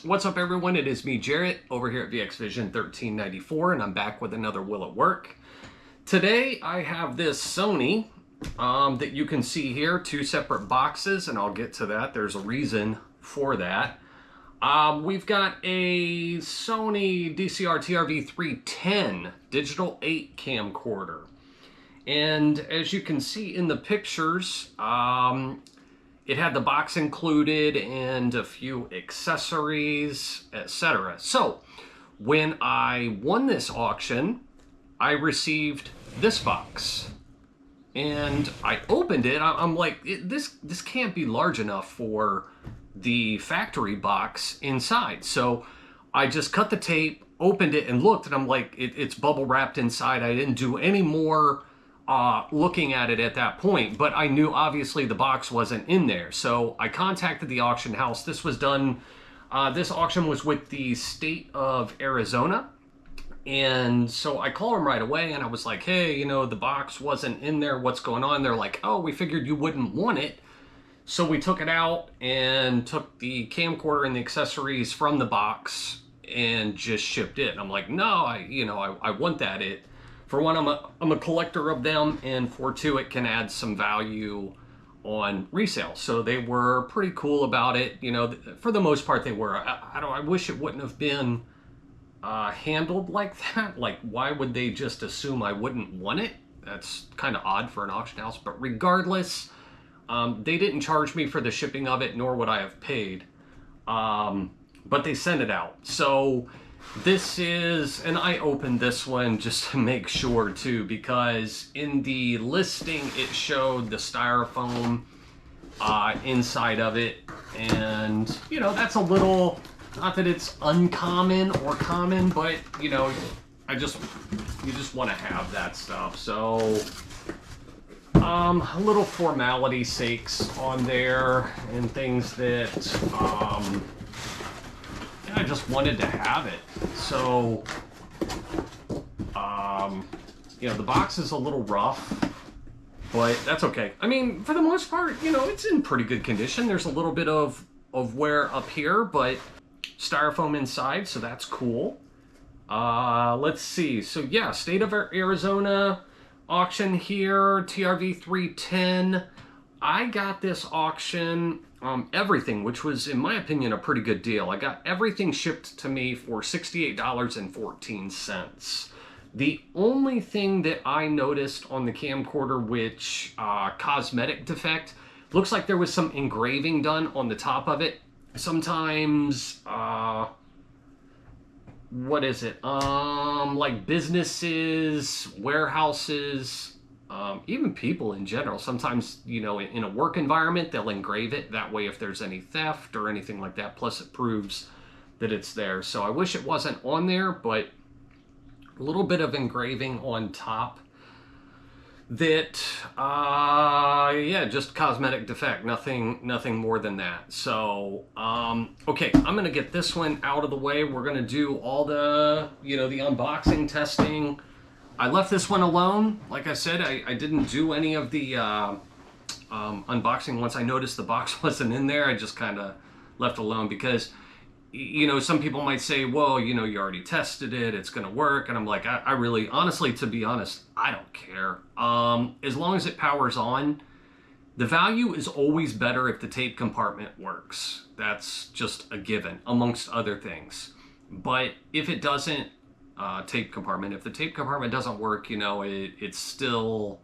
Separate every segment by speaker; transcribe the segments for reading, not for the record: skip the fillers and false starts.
Speaker 1: What's up, everyone? It is me, Jarrett, over here at VX Vision 1394, and I'm back with another Will It Work. Today, I have this Sony that you can see here, two separate boxes, and I'll get to that. There's a reason for that. We've got a Sony DCR-TRV310 Digital8 camcorder. And as you can see in the pictures, it had the box included and a few accessories, etc. So when I won this auction, I received this box. And I opened it. I'm like, this can't be large enough for the factory box inside. So I just cut the tape, opened it, and looked, and I'm like, it's bubble wrapped inside. I didn't do any more looking at it at that point, but I knew obviously the box wasn't in there. So I contacted the auction house. This was done, this auction was with the state of Arizona. And so I called them right away and I was like, hey, you know, the box wasn't in there. What's going on? They're like, oh, we figured you wouldn't want it. So we took it out and took the camcorder and the accessories from the box and just shipped it. And I'm like, no, I want that. For one, I'm a collector of them, and for two, it can add some value on resale. So they were pretty cool about it. You know, for the most part, they were. I wish it wouldn't have been handled like that. Like, why would they just assume I wouldn't want it? That's kind of odd for an auction house. But regardless, they didn't charge me for the shipping of it, nor would I have paid. But they sent it out. So this is, and I opened this one just to make sure too, because in the listing it showed the styrofoam inside of it, and you know, that's a little, not that it's uncommon or common, but you know, you just want to have that stuff. So a little formality sakes on there and things that I just wanted to have it. So, you know, the box is a little rough, but that's okay. I mean, for the most part, you know, it's in pretty good condition. There's a little bit of wear up here, but styrofoam inside, so that's cool. Let's see. So yeah, state of Arizona auction here, TRV310. I got this auction, everything, which was, in my opinion, a pretty good deal. I got everything shipped to me for $68.14. The only thing that I noticed on the camcorder, which cosmetic defect, looks like there was some engraving done on the top of it. Sometimes, what is it? Like businesses, warehouses, even people in general, sometimes, you know, in a work environment, they'll engrave it. That way, if there's any theft or anything like that, plus it proves that it's there. So I wish it wasn't on there, but a little bit of engraving on top that, yeah, just cosmetic defect, nothing more than that. So, okay, I'm going to get this one out of the way. We're going to do all the, you know, the unboxing, testing. I left this one alone. Like I said, I didn't do any of the unboxing. Once I noticed the box wasn't in there, I just kind of left alone because, you know, some people might say, well, you know, you already tested it, it's going to work. And I'm like, I really, honestly, to be honest, I don't care. As long as it powers on, the value is always better if the tape compartment works. That's just a given, amongst other things. But if it doesn't, tape compartment, if the tape compartment doesn't work, you know, it's still,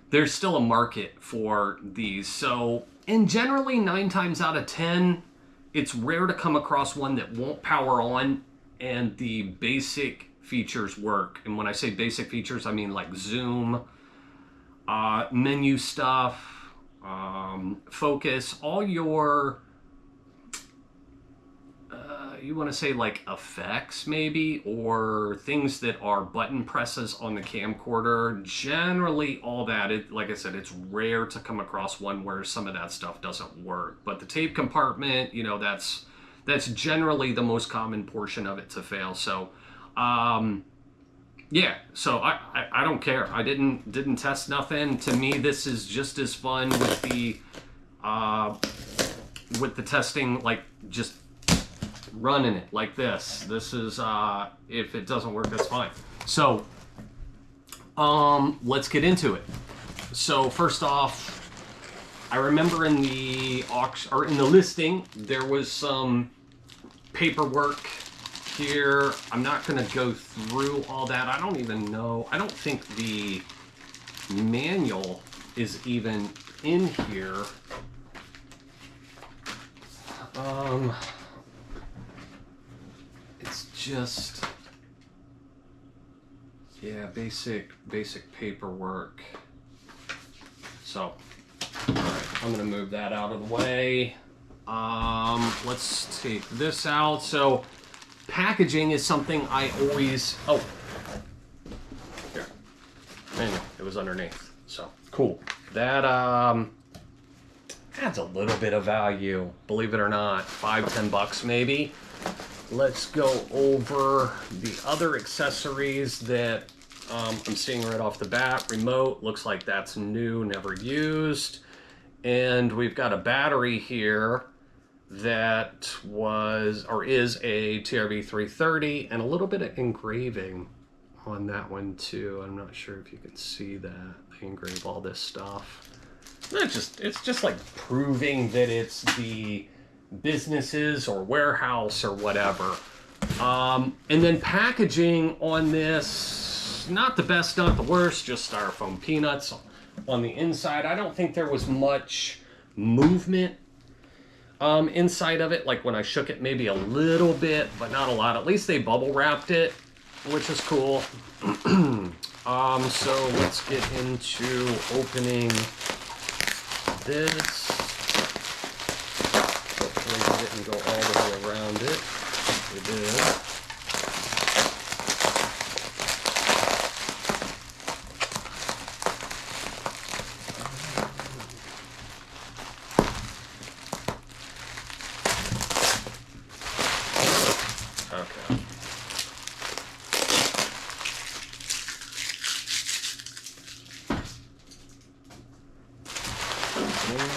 Speaker 1: there's still a market for these. So, and generally 9 times out of 10, it's rare to come across one that won't power on and the basic features work. And when I say basic features, I mean like zoom, menu stuff, focus, all your, you want to say like effects maybe, or things that are button presses on the camcorder. Generally all that, like I said, it's rare to come across one where some of that stuff doesn't work. But the tape compartment, you know, that's generally the most common portion of it to fail. So yeah, so I don't care. I didn't test nothing. To me, this is just as fun with the testing, like just running it like this. This is, if it doesn't work, that's fine. So, let's get into it. So first off, I remember in the auction, or in the listing, there was some paperwork here. I'm not going to go through all that. I don't even know. I don't think the manual is even in here. It's just, yeah, basic paperwork. So, all right, I'm gonna move that out of the way. Let's take this out. So, packaging is something I always, oh, here, anyway, it was underneath. So, cool. That, adds a little bit of value, believe it or not. $5-10 maybe. Let's go over the other accessories that I'm seeing right off the bat. Remote, looks like that's new, never used. And we've got a battery here that was, or is a TRV330, and a little bit of engraving on that one too. I'm not sure if you can see that. They engrave all this stuff. It's just like proving that it's the businesses or warehouse or whatever. And then packaging on this, not the best, not the worst, just styrofoam peanuts on the inside. I don't think there was much movement inside of it. Like when I shook it, maybe a little bit, but not a lot. At least they bubble wrapped it, which is cool. So let's get into opening this. Hopefully we didn't go all the way around it. We did. Okay.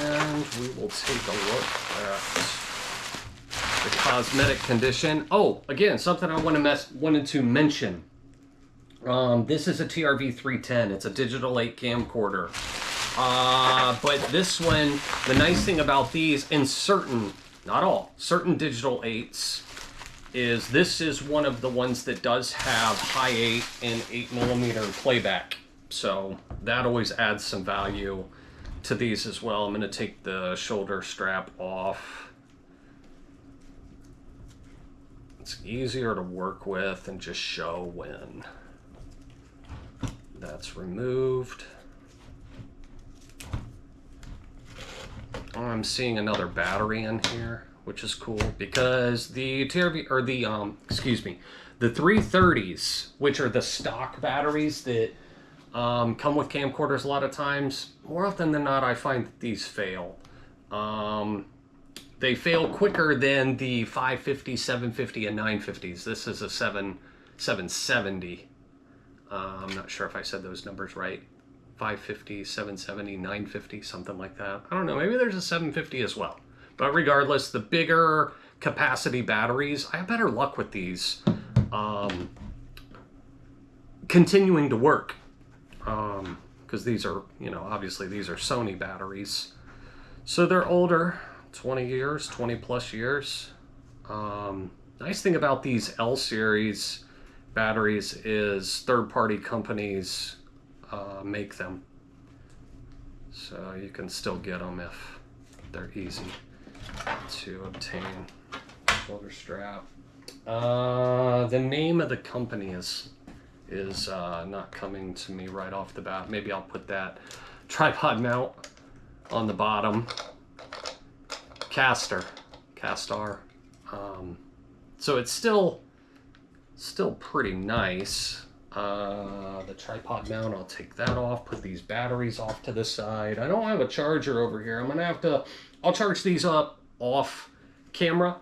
Speaker 1: And we will take a look at the cosmetic condition. Oh, again, something I wanted to mention. This is a TRV310. It's a Digital8 camcorder. But this one, the nice thing about these, and certain, not all, certain Digital8s, is this is one of the ones that does have high 8 and 8mm playback. So that always adds some value to these as well. I'm going to take the shoulder strap off. It's easier to work with and just show when that's removed. I'm seeing another battery in here, which is cool because the TRV, or the the 330s, which are the stock batteries that come with camcorders a lot of times, more often than not, I find that these fail. They fail quicker than the 550, 750, and 950s. This is a 770. I'm not sure if I said those numbers right. 550, 770, 950, something like that. I don't know, maybe there's a 750 as well. But regardless, the bigger capacity batteries, I have better luck with these continuing to work. Because these are, you know, obviously these are Sony batteries. So they're older, 20 years, 20 plus years. Nice thing about these L series batteries is third-party companies make them. So you can still get them if they're easy to obtain. Shoulder strap. The name of the company is not coming to me right off the bat. Maybe I'll put that tripod mount on the bottom. Castor. So it's still pretty nice. The tripod mount, I'll take that off, put these batteries off to the side. I don't have a charger over here. I'm gonna have to, I'll charge these up off camera,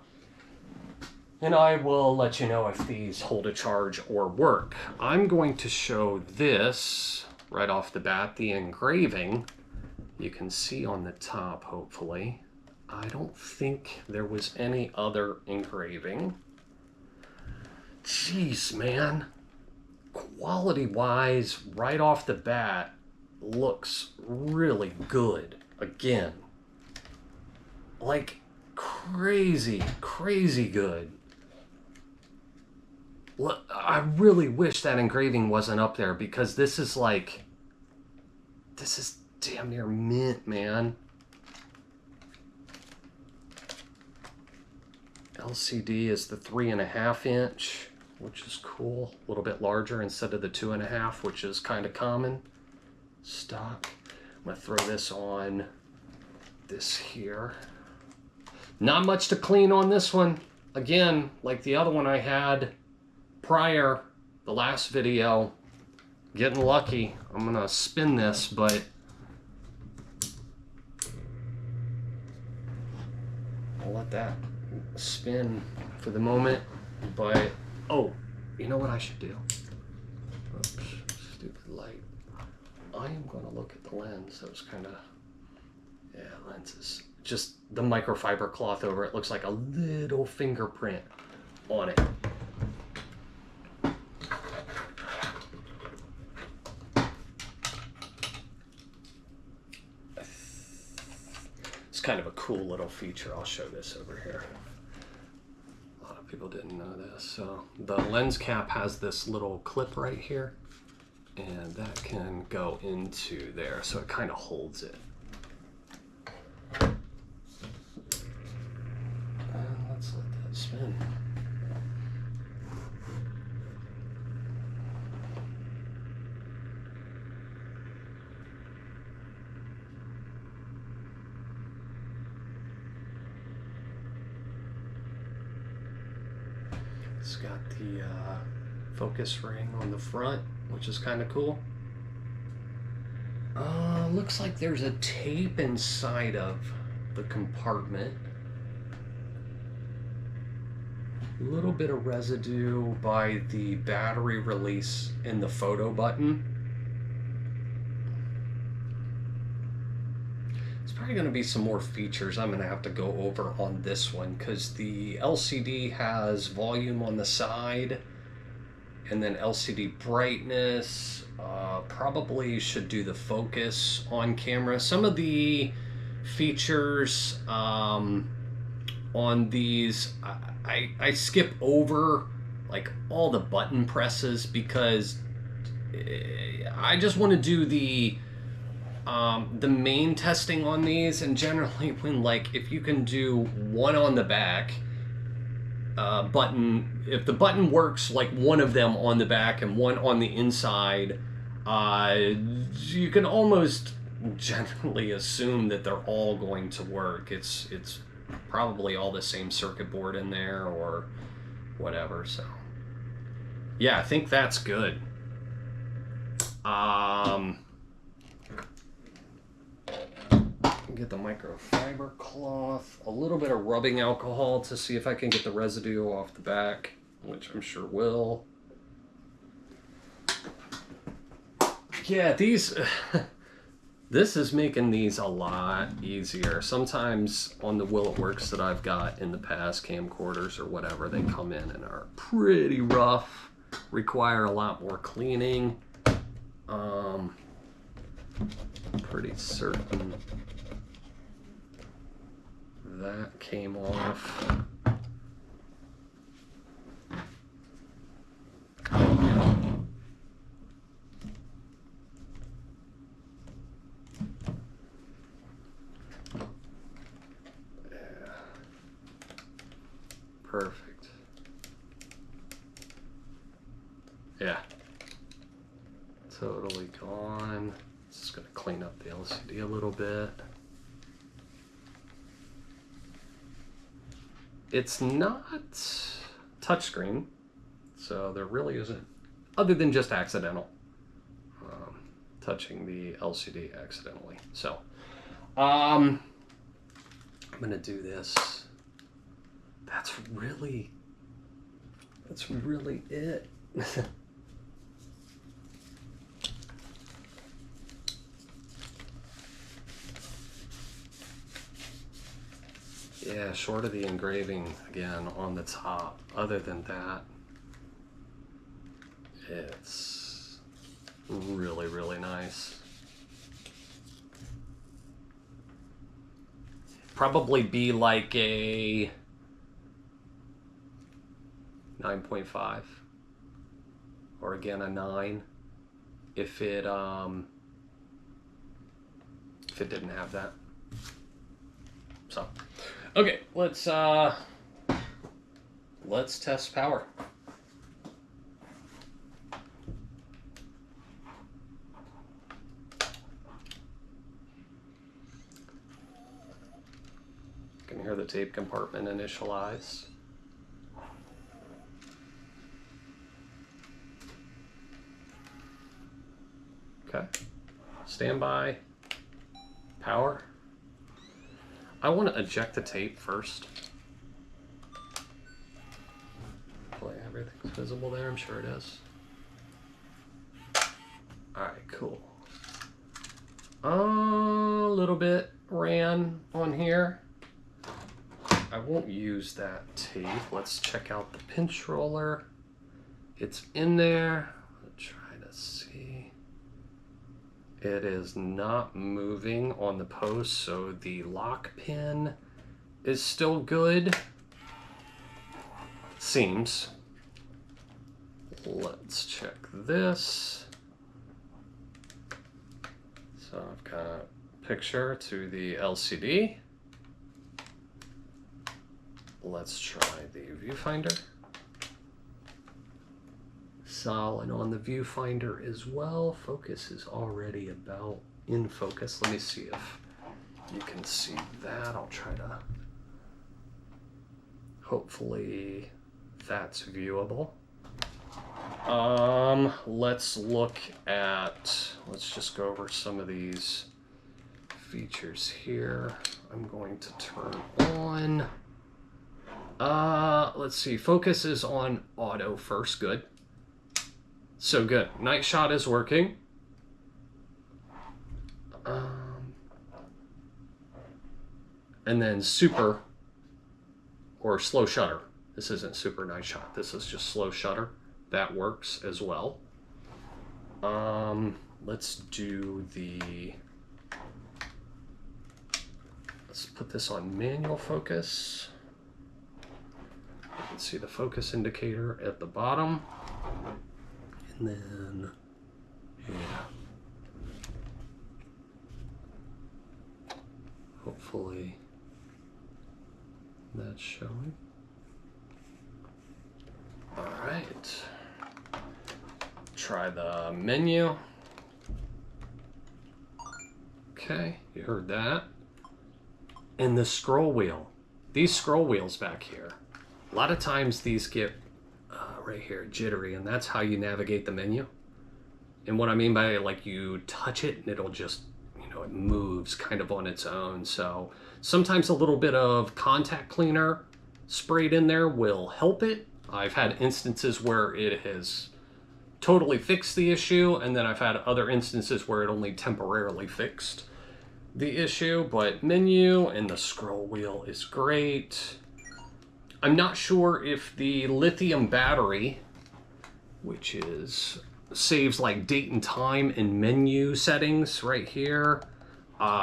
Speaker 1: and I will let you know if these hold a charge or work. I'm going to show this right off the bat, the engraving. You can see on the top, hopefully. I don't think there was any other engraving. Jeez, man. Quality-wise, right off the bat, looks really good. Again. Like, crazy, crazy good. Look, I really wish that engraving wasn't up there, because this is like... This is damn near mint, man. LCD is the 3.5 inch, which is cool. A little bit larger instead of the 2.5, which is kind of common. Stock. I'm gonna throw this on this here. Not much to clean on this one. Again, like the other one I had prior, the last video, getting lucky. I'm gonna spin this, but I'll let that spin for the moment. But oh, you know what I should do? Oops, stupid light. I am gonna look at the lens. That was kind of, yeah, lenses. Just the microfiber cloth over it looks like a little fingerprint on it. It's kind of a cool little feature. I'll show this over here. A lot of people didn't know this. So the lens cap has this little clip right here, and that can go into there, so it kind of holds it. Let's let that spin. It's got the focus ring on the front, which is kind of cool. Looks like there's a tape inside of the compartment. A little bit of residue by the battery release in the photo button. There's probably going to be some more features I'm going to have to go over on this one, because the LCD has volume on the side and then LCD brightness. Probably should do the focus on camera. Some of the features on these, I skip over like all the button presses, because I just want to do the main testing on these. And generally, when like, if you can do one on the back button, if the button works, like one of them on the back and one on the inside, you can almost generally assume that they're all going to work. It's probably all the same circuit board in there or whatever. So yeah, I think that's good. Get the microfiber cloth, a little bit of rubbing alcohol to see if I can get the residue off the back, which I'm sure will. Yeah, these this is making these a lot easier. Sometimes on the Will It Works that I've got in the past, camcorders or whatever, they come in and are pretty rough, require a lot more cleaning. Pretty certain that came off. Perfect. Yeah. Totally gone. Just gonna clean up the LCD a little bit. It's not touchscreen, so there really isn't, other than just accidental, touching the LCD accidentally. So, I'm gonna do this. That's really it. Yeah, short of the engraving again on the top. Other than that, it's really, really nice. Probably be like a 9.5 or again a 9 if it didn't have that. So okay, let's test power. You can hear the tape compartment initialize. Okay, standby, power. I want to eject the tape first. Hopefully everything's visible there, I'm sure it is. Alright, cool. A little bit ran on here. I won't use that tape. Let's check out the pinch roller. It's in there. Let's try to see. It is not moving on the post, so the lock pin is still good. Seems. Let's check this. So I've got a picture to the LCD. Let's try the viewfinder. Solid on the viewfinder as well. Focus is already about in focus. Let me see if you can see that. I'll try to, hopefully that's viewable. Let's look at, let's just go over some of these features here. I'm going to turn on, let's see, focus is on auto first, good. So good. Night shot is working. And then super or slow shutter. This isn't super night shot. This is just slow shutter. That works as well. Let's do the, let's put this on manual focus. You can see the focus indicator at the bottom. And then, yeah, hopefully that's showing. All right, try the menu. Okay, you heard that. And the scroll wheel. These scroll wheels back here, a lot of times these get right here, jittery, and that's how you navigate the menu. And what I mean by, like, you touch it and it'll just, you know, it moves kind of on its own. So sometimes a little bit of contact cleaner sprayed in there will help it. I've had instances where it has totally fixed the issue, and then I've had other instances where it only temporarily fixed the issue. But menu and the scroll wheel is great. I'm not sure if the lithium battery, which is saves like date and time and menu settings right here,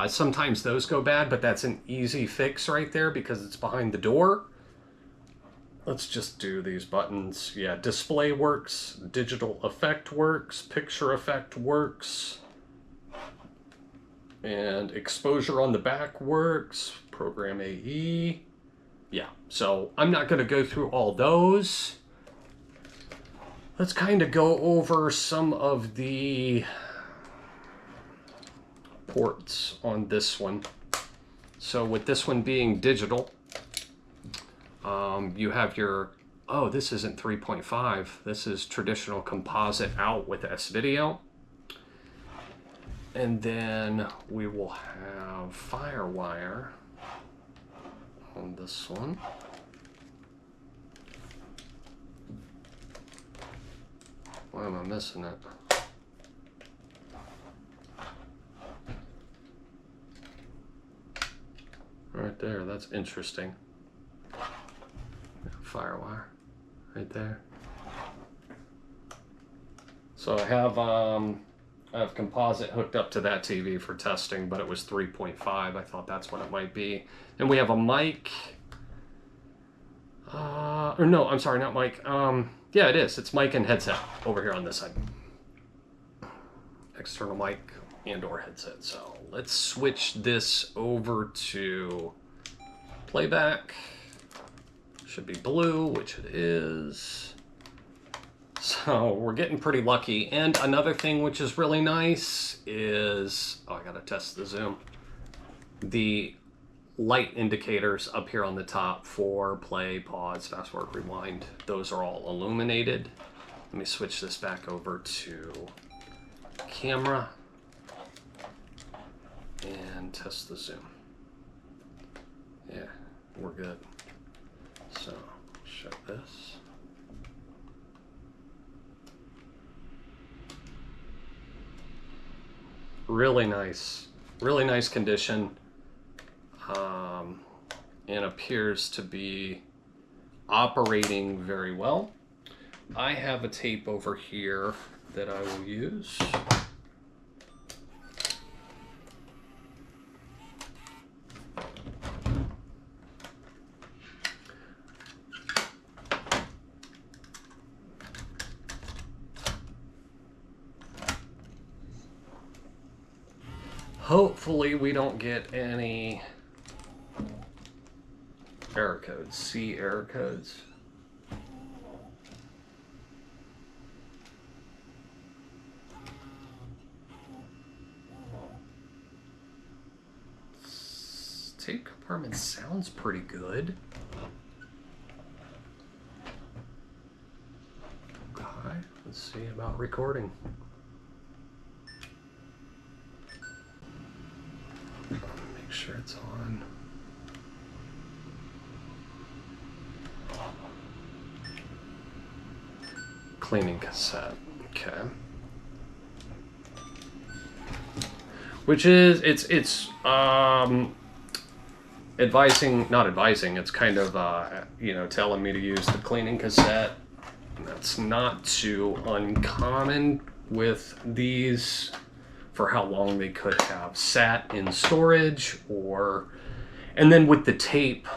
Speaker 1: sometimes those go bad, but that's an easy fix right there because it's behind the door. Let's just do these buttons. Yeah, display works, digital effect works, picture effect works, and exposure on the back works, program AE. Yeah, so I'm not going to go through all those. Let's kind of go over some of the ports on this one. So with this one being digital, you have your, oh, this isn't 3.5. This is traditional composite out with S-Video. And then we will have Firewire on this one. Why am I missing it? Right right there. That's interesting. Firewire right there. So I have composite hooked up to that TV for testing, but it was 3.5. I thought that's what it might be. And we have a mic. Or no, I'm sorry, not mic. Yeah, it is. It's mic and headset over here on this side. External mic and or headset. So let's switch this over to playback. Should be blue, which it is. So we're getting pretty lucky. And another thing which is really nice is, oh, I gotta test the zoom. The light indicators up here on the top for play, pause, fast forward, rewind. Those are all illuminated. Let me switch this back over to camera and test the zoom. Yeah, we're good. So, show this. Really nice condition, and appears to be operating very well. I have a tape over here that I will use. Hopefully we don't get any error codes, C error codes. Tape compartment sounds pretty good. Okay, let's see about recording. Make sure it's on. Cleaning cassette, okay. Which is, it's advising, not advising, it's kind of, you know, telling me to use the cleaning cassette. That's not too uncommon with these for how long they could have sat in storage, or, and then with the tape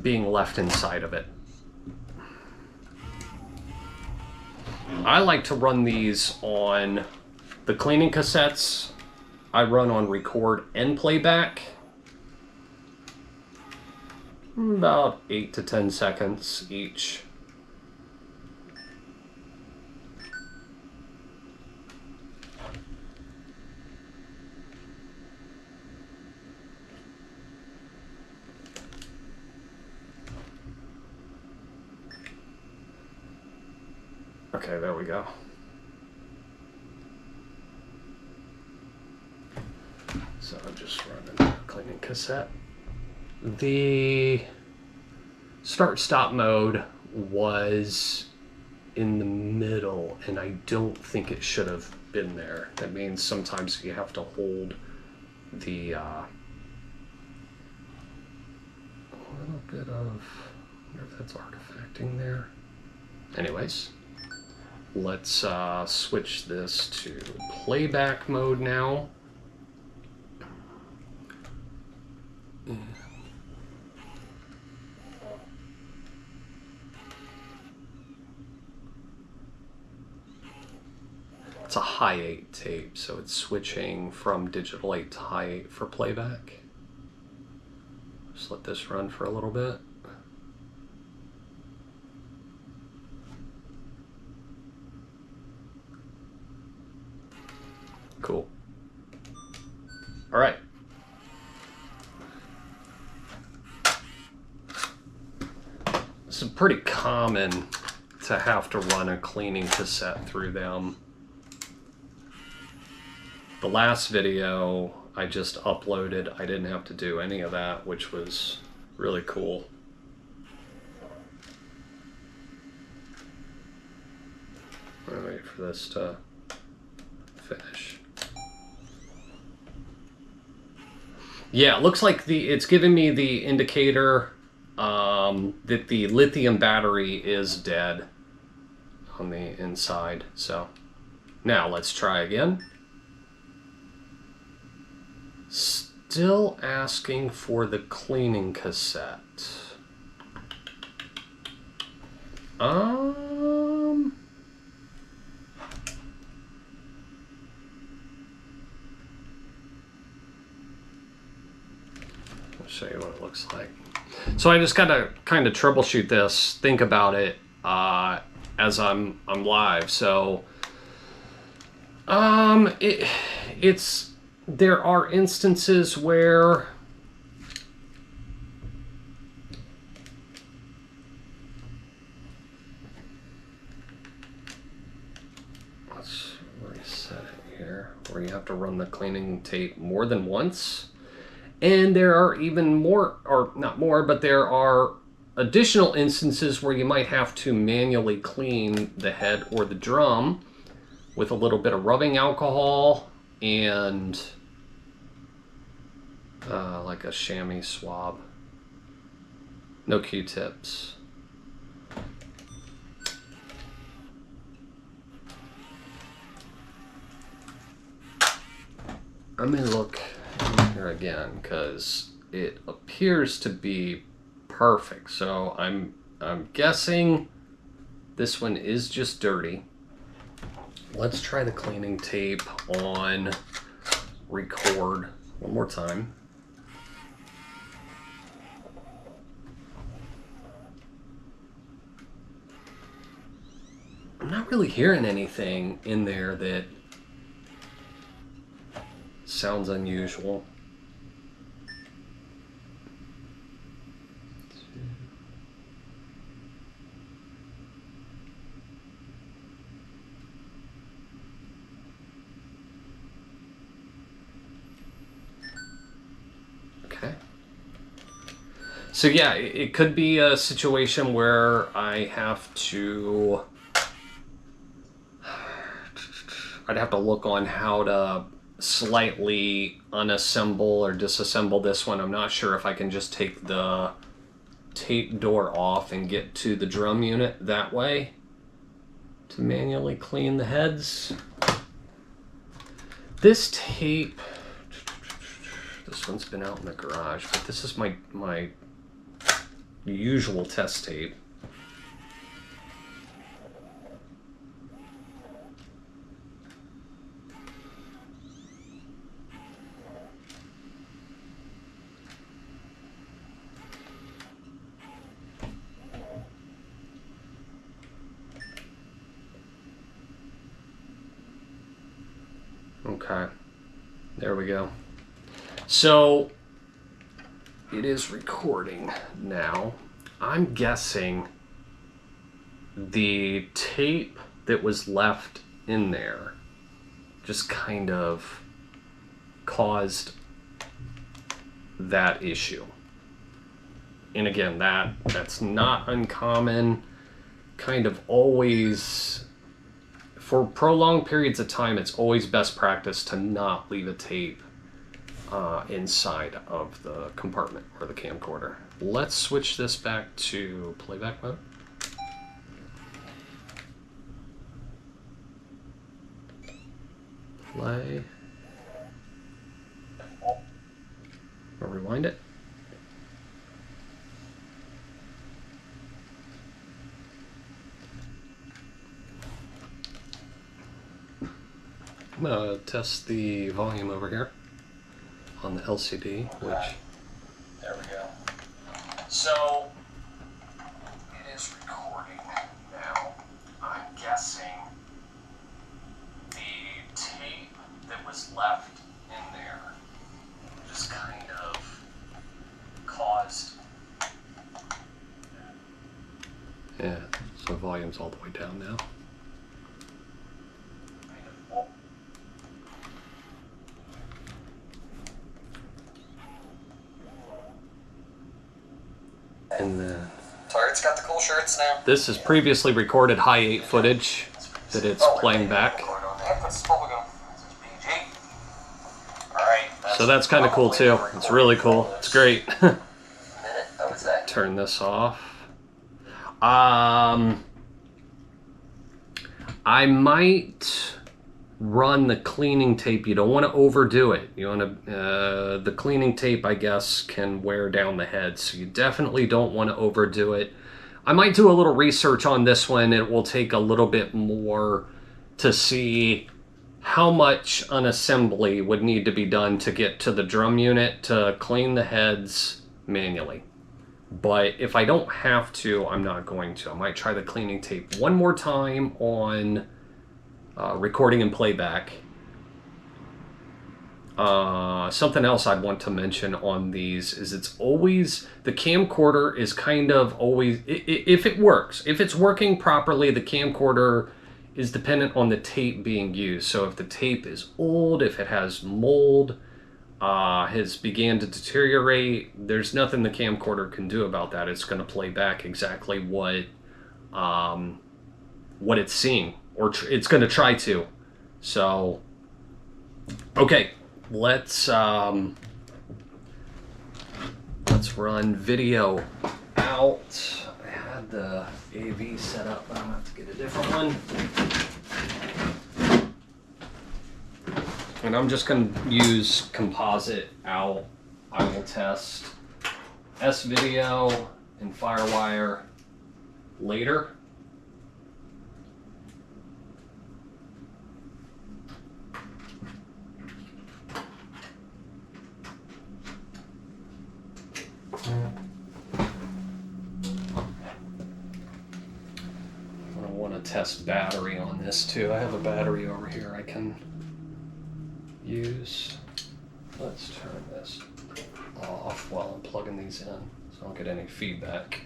Speaker 1: being left inside of it. I like to run these on the cleaning cassettes. I run on record and playback. About 8 to 10 seconds each. Okay, there we go. So I'm just running cleaning cassette. The start-stop mode was in the middle, and I don't think it should have been there. That means sometimes you have to hold the a little bit of, I wonder if that's artifacting there. Anyways, let's switch this to playback mode now. It's a high 8 tape, so it's switching from Digital8 to high 8 for playback. Just let this run for a little bit. Cool. All right. It's pretty common to have to run a cleaning cassette through them. The last video I just uploaded, I didn't have to do any of that, which was really cool. I'll wait for this to finish. Yeah, it looks like it's giving me the indicator that the lithium battery is dead on the inside. So now let's try again. Still asking for the cleaning cassette. I'll show you what it looks like. So I just gotta kind of troubleshoot this, think about it as I'm live. So there are instances where let's reset it here, where you have to run the cleaning tape more than once. And there are even more, or not more, but there are additional instances where you might have to manually clean the head or the drum with a little bit of rubbing alcohol and like a chamois swab. No Q-tips. Let me look here again, because it appears to be perfect. So I'm guessing this one is just dirty. Let's try the cleaning tape on record one more time. I'm not really hearing anything in there that sounds unusual. Okay. So yeah, it could be a situation where I have to, I'd have to look on how to slightly unassemble or disassemble this one. I'm not sure if I can just take the tape door off and get to the drum unit that way to manually clean the heads. This tape, this one's been out in the garage, but this is my usual test tape. Okay, there we go. So it is recording now. I'm guessing the tape that was left in there just kind of caused that issue. And again, that's not uncommon. Kind of always, for prolonged periods of time, it's always best practice to not leave a tape inside of the compartment or the camcorder. Let's switch this back to playback mode. Play. Or rewind it. I'm gonna test the volume over here on the LCD, which, there we go. So it is recording now. I'm guessing the tape that was left in there just kind of caused. Yeah, so volume's all the way down now. And then
Speaker 2: Target's got the cool shirts now.
Speaker 1: This is previously recorded high 8 footage that it's playing back. So that's kind of cool too. It's really cool. It's great.
Speaker 2: Minute, I would say.
Speaker 1: Turn this off. I might run the cleaning tape. You don't want to overdo it. You want to, the cleaning tape, I guess, can wear down the head. So you definitely don't want to overdo it. I might do a little research on this one. It will take a little bit more to see how much unassembly would need to be done to get to the drum unit to clean the heads manually. But if I don't have to, I'm not going to. I might try the cleaning tape one more time on recording and playback. Something else I'd want to mention on these is it's always, the camcorder is kind of always, if it works, if it's working properly, the camcorder is dependent on the tape being used. So if the tape is old, if it has mold, has began to deteriorate, there's nothing the camcorder can do about that. It's going to play back exactly what it's seeing, or it's going to try to. So, okay, let's run video out. I had the AV set up, but I'm going to have to get a different one. And I'm just going to use composite out. I will test S-Video and Firewire later. I want to test battery on this too. I have a battery over here I can use. Let's turn this off while I'm plugging these in so I don't get any feedback.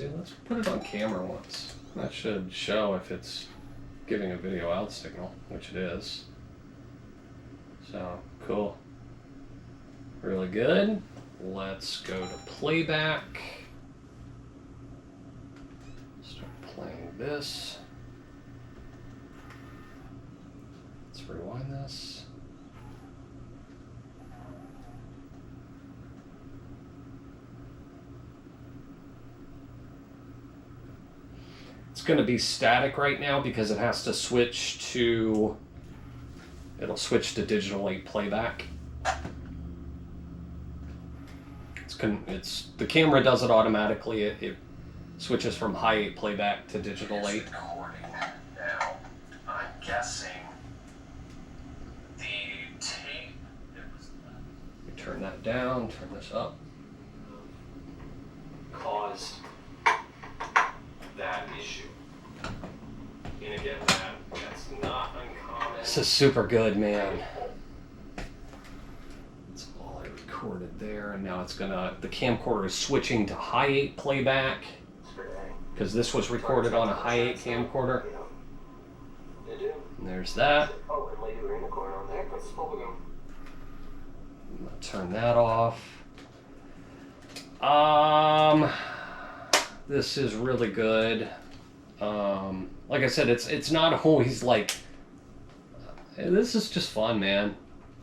Speaker 1: Let's put it on camera once. That should show if it's giving a video out signal, which it is. So, cool. Really good. Let's go to playback. Start playing this. Let's rewind this. It's going to be static right now because it has to switch to, it'll switch to Digital8 playback. The camera does it automatically. It switches from high 8 playback to Digital8.
Speaker 2: Now, I'm guessing the tape.
Speaker 1: We turn that down, turn this up. Caused that issue. And again, that's not uncommon. This is super good, man. That's all I recorded there, and now it's gonna, the camcorder is switching to high 8 playback because this was recorded on a high 8 camcorder. And there's that. I'm gonna turn that off. This is really good. Like I said, it's not always like, this is just fun, man.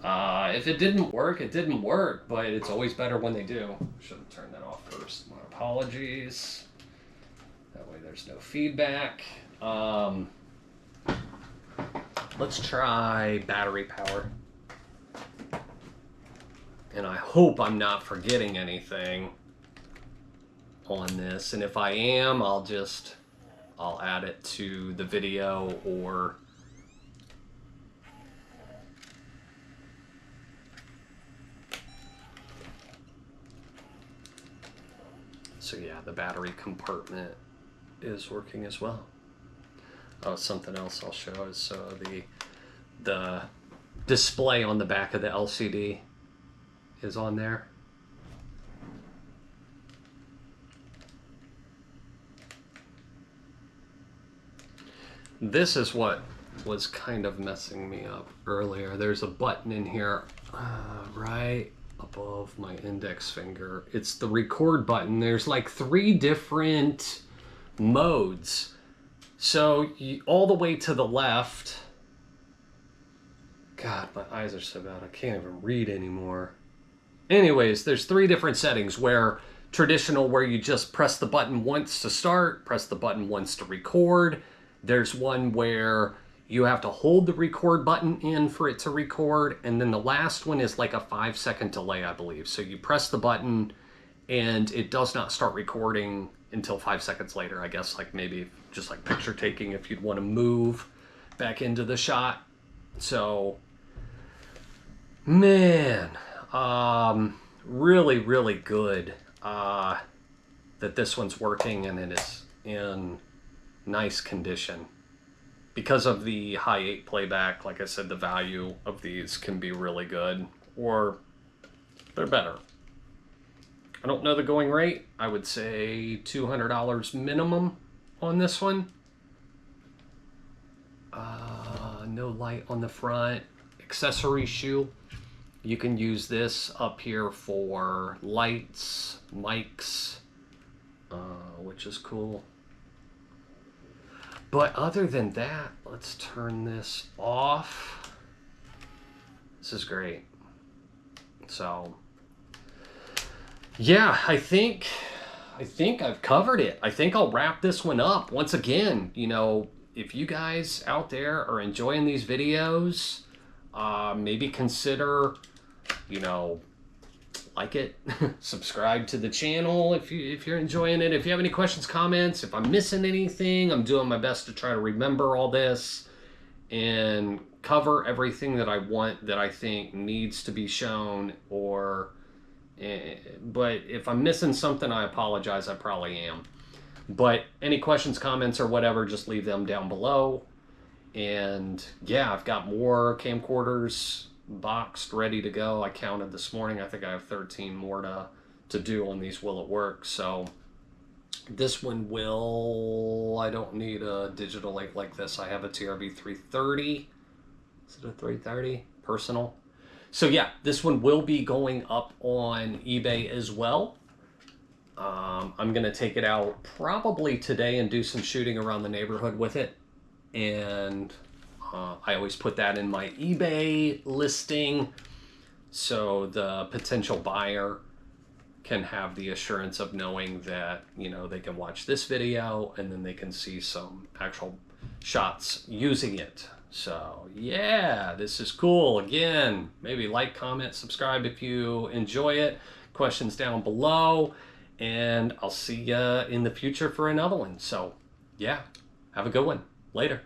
Speaker 1: If it didn't work, it didn't work, but it's always better when they do. Should have turned that off first. My apologies. That way there's no feedback. Let's try battery power. And I hope I'm not forgetting anything on this, and if I am, I'll add it to the video, or so yeah, the battery compartment is working as well. Oh, something else I'll show is the display on the back of the LCD is on there. This is what was kind of messing me up earlier. There's a button in here right above my index finger. It's the record button. There's like 3 different modes. So all the way to the left, God, my eyes are so bad I can't even read anymore. Anyways, there's 3 different settings where traditional, where you just press the button once to start, press the button once to record. There's one where you have to hold the record button in for it to record. And then the last one is like a 5-second delay, I believe. So you press the button and it does not start recording until 5 seconds later, I guess, like maybe just like picture taking if you'd want to move back into the shot. So, man, really, really good that this one's working and it is in nice condition. Because of the high 8 playback, like I said, the value of these can be really good, or they're better. I don't know the going rate. I would say $200 minimum on this one. No light on the front. Accessory shoe. You can use this up here for lights, mics, which is cool. But other than that, let's turn this off. This is great. So, yeah, I think I've covered it. I think I'll wrap this one up. Once again, you know, if you guys out there are enjoying these videos, maybe consider, you know, like it, subscribe to the channel if you're enjoying it. If you have any questions, comments, if I'm missing anything, I'm doing my best to try to remember all this and cover everything that I want, that I think needs to be shown, or but if I'm missing something, I apologize. I probably am. But any questions, comments, or whatever, just leave them down below. And yeah, I've got more camcorders boxed, ready to go. I counted this morning. I think I have 13 more to do on these Will It Work. So this one will, I don't need a Digital8 like this. I have a TRV330. Is it a 330? Personal. So yeah, this one will be going up on eBay as well. I'm going to take it out probably today and do some shooting around the neighborhood with it. And I always put that in my eBay listing so the potential buyer can have the assurance of knowing that, you know, they can watch this video and then they can see some actual shots using it. So yeah, this is cool. Again, maybe like, comment, subscribe if you enjoy it. Questions down below, and I'll see you in the future for another one. So yeah, have a good one. Later.